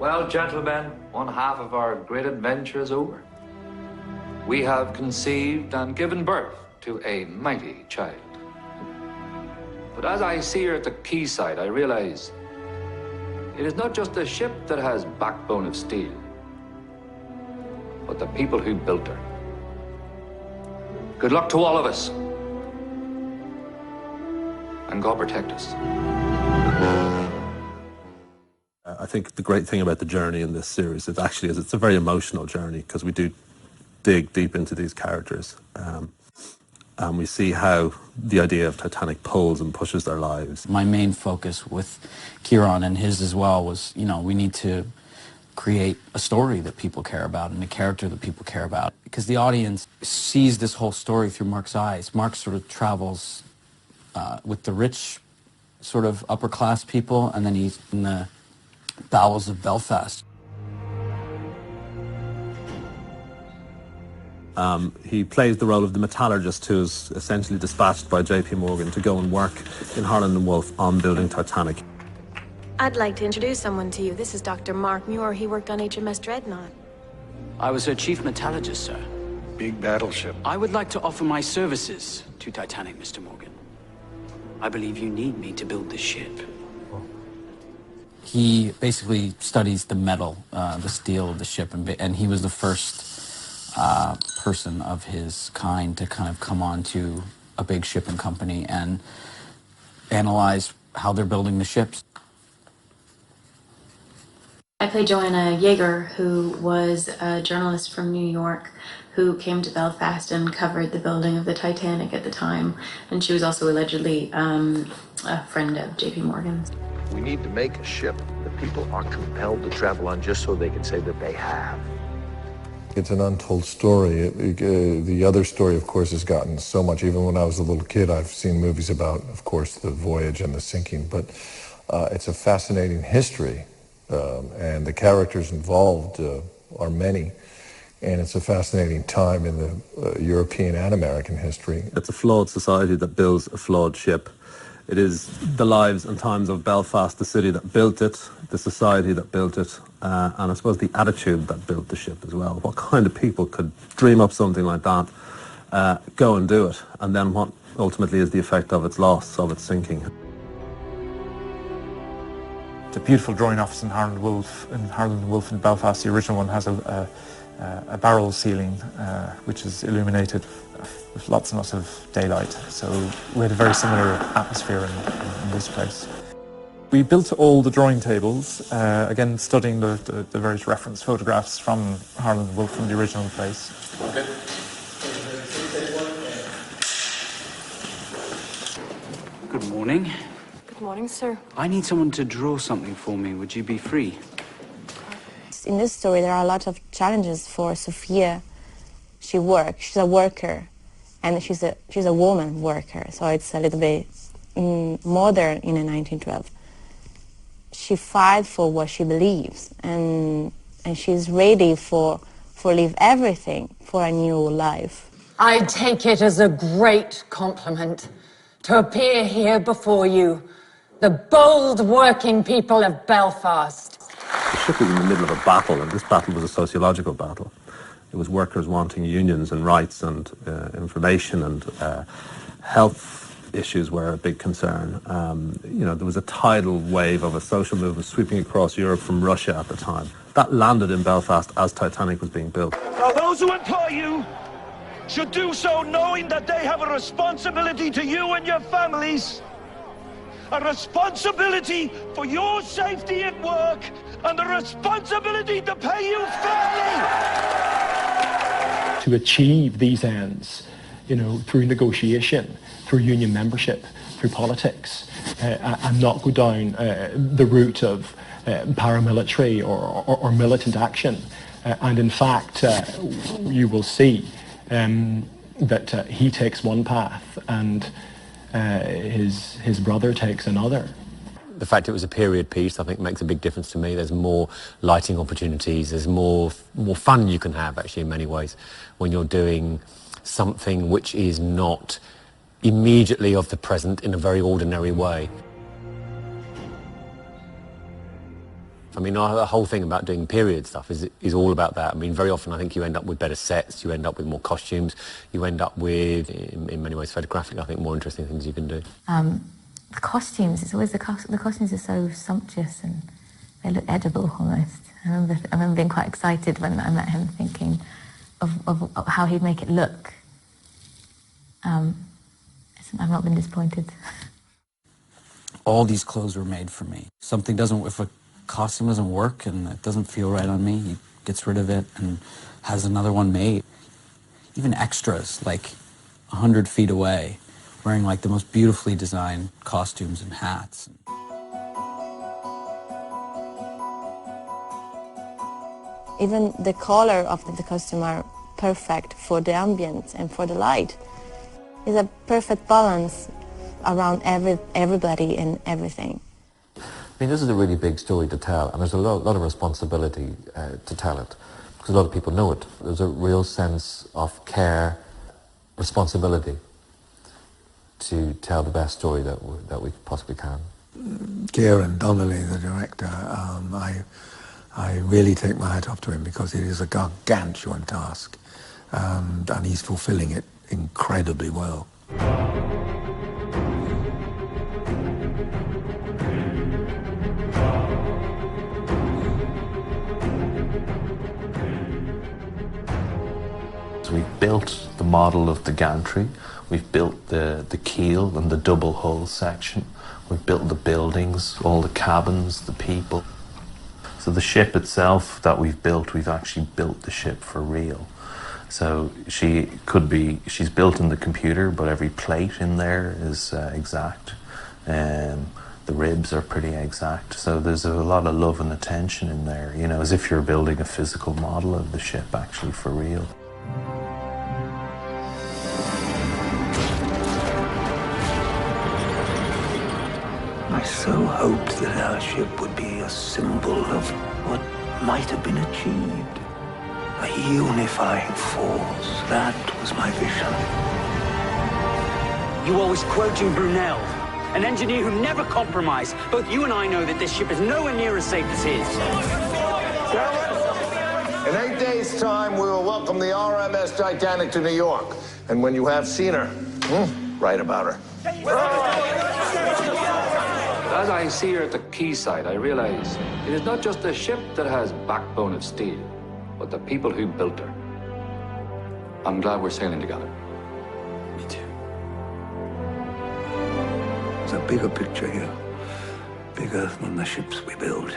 Well, gentlemen, one half of our great adventure is over. We have conceived and given birth to a mighty child. But as I see her at the quayside, I realize it is not just the ship that has backbone of steel, but the people who built her. Good luck to all of us. And God protect us. I think the great thing about the journey in this series is actually it's a very emotional journey, because we do dig deep into these characters. And we see how the idea of Titanic pulls and pushes their lives. My main focus with Kieran and his as well was, you know, we need to create a story that people care about and a character that people care about. Because the audience sees this whole story through Mark's eyes. Mark sort of travels with the rich, sort of upper-class people, and then he's in the bowels of Belfast. He plays the role of the metallurgist who's essentially dispatched by J.P. Morgan to go and work in Harland and Wolff on building Titanic. I'd like to introduce someone to you. This is Dr. Mark Muir. He worked on HMS Dreadnought. I was her chief metallurgist, sir. Big battleship. I would like to offer my services to Titanic, Mr. Morgan. I believe you need me to build this ship. He basically studies the metal, the steel of the ship, and he was the first person of his kind to kind of come on to a big shipping company and analyze how they're building the ships. I play Joanna Yeager, who was a journalist from New York who came to Belfast and covered the building of the Titanic at the time. And she was also allegedly a friend of J.P. Morgan's. We need to make a ship that people are compelled to travel on just so they can say that they have. It's an untold story. The other story, of course, has gotten so much. Even when I was a little kid, I've seen movies about, of course, the voyage and the sinking. But it's a fascinating history, and the characters involved are many. And it's a fascinating time in the European and American history. It's a flawed society that builds a flawed ship. It is the lives and times of Belfast, the city that built it, the society that built it, and I suppose the attitude that built the ship as well. What kind of people could dream up something like that, go and do it, and then what ultimately is the effect of its loss, of its sinking. The beautiful drawing office in Harland and Wolff in Belfast, the original one, has a barrel ceiling which is illuminated with lots and lots of daylight. So we had a very similar atmosphere in this place. We built all the drawing tables, again studying the various reference photographs from Harland and Wolff from the original place. Okay. Good morning. Good morning, sir. I need someone to draw something for me. Would you be free? In this story, there are a lot of challenges for Sophia. She works, she's a worker, and she's a woman worker, so it's a little bit modern in 1912. She fights for what she believes, and she's ready for leave everything for a new life. I take it as a great compliment to appear here before you, the bold working people of Belfast. The ship was in the middle of a battle, and this battle was a sociological battle. It was workers wanting unions and rights and information, and health issues were a big concern. You know, there was a tidal wave of a social movement sweeping across Europe from Russia at the time. That landed in Belfast as Titanic was being built. Now, those who employ you should do so knowing that they have a responsibility to you and your families. A responsibility for your safety at work, and the responsibility to pay you fairly. To achieve these ends, you know, through negotiation, through union membership, through politics, and not go down the route of paramilitary or militant action. And in fact, you will see that he takes one path and his brother takes another. The fact it was a period piece, I think, makes a big difference to me. There's more lighting opportunities, there's more fun you can have, actually, in many ways, when you're doing something which is not immediately of the present in a very ordinary way. I mean, the whole thing about doing period stuff is all about that. I mean, very often I think you end up with better sets, you end up with more costumes, you end up with, in many ways, photographic, I think, more interesting things you can do. The costumes, it's always the costumes are so sumptuous and they look edible almost. I remember being quite excited when I met him, thinking of how he'd make it look. I've not been disappointed. All these clothes were made for me. Something doesn't, if a costume doesn't work and it doesn't feel right on me, he gets rid of it and has another one made. Even extras, like 100 feet away, wearing like the most beautifully designed costumes and hats. Even the color of the costume are perfect for the ambience and for the light. It's a perfect balance around everybody and everything. I mean, this is a really big story to tell, and there's a lot of responsibility to tell it, because a lot of people know it. There's a real sense of care, responsibility to tell the best story that we possibly can. Kieran Donnelly, the director, I really take my hat off to him, because it is a gargantuan task, and he's fulfilling it incredibly well. So we've built the model of the gantry, we've built the keel and the double hull section, we've built the buildings, all the cabins, the people. So the ship itself that we've built, we've actually built the ship for real. So she's built in the computer, but every plate in there is exact. The ribs are pretty exact. So there's a lot of love and attention in there, you know, as if you're building a physical model of the ship actually for real. I so hoped that our ship would be a symbol of what might have been achieved. A unifying force. That was my vision. You always quoting Brunel, an engineer who never compromised. Both you and I know that this ship is nowhere near as safe as his. In 8 days' time, we will welcome the RMS TITANIC to New York. And when you have seen her, write about her. As I see her at the quayside, I realize it is not just the ship that has backbone of steel, but the people who built her. I'm glad we're sailing together. Me too. There's a bigger picture here, bigger than the ships we build.